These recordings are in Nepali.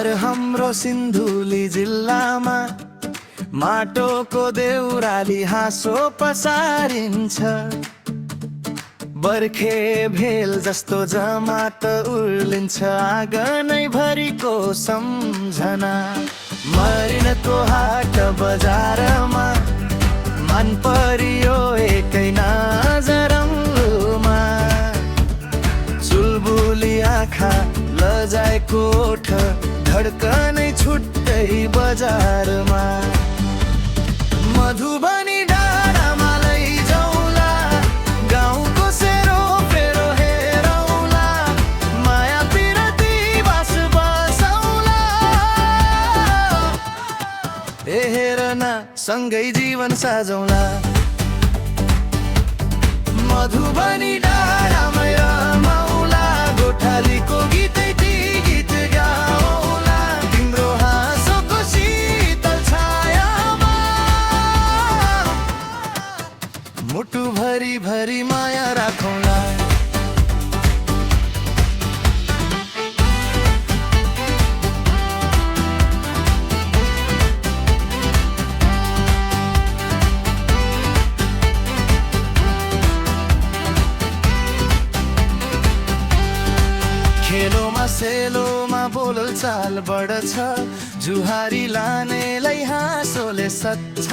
घर हाम्रो सिन्धुली जिल्लामा माटोको देउराली हाँसो पसारिन्छ। बर्खे भेल जस्तो जमात उर्लिन्छ आँगनै भरिको सम्झना। मरिनको हाट बजारमा मन परियो एकै नजरमा। चुलबुली आँखा लजाएको ओठ धड्कनै छुट्टै बजारमा। मधुबनी डाँडामा लैजाउँला गाउँको सेरो फेरो हेरौँला। माया पिरती बास बसौँला। ए हेर न सँगै जीवन साजौँला। मधुबनी डाँडामा रमाउँला गोठालीको गीतै ती गीत गाउँला। तिम्रो हाँसोको शीतल छायामा मुटु भरी भरी माया राखौँला। खेलोमा सेलोमा बोलचाल बढ्छ जुहारी लानेलाई हाँसोले सच्छ।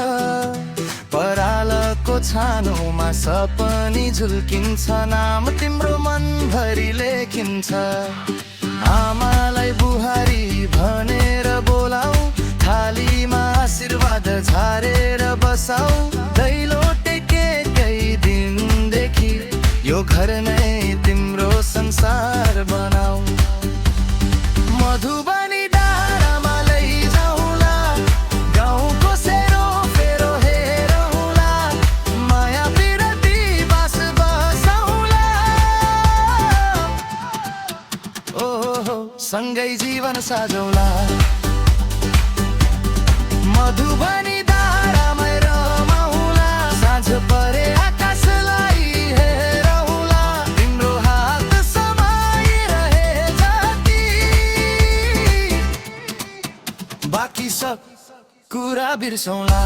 परालको छानोमा सपनी झुल्किन्छ नाम तिम्रो मनभरि लेखिन्छ। आमालाई बुहारी भनेर बोलाऊ थालीमा आशीर्वाद झारेर बसाऊ। दैलो टेकेकै दिनदेखि यो घर नै तिम्रो संसार बनाऊ। मधुबनी डाँडामा लैजाउँला गाउँको सेरो फेरो हेरौँला। माया पिरती बास बसौँला। ओहो सँगै जीवन साजौँला। मधुबनी डाँडामा रमाउँला साँझ परे आकाशलाई हेरौँला। तिम्रो हात समाइरहे जति बाँकी सब कुरा बिर्सौँला।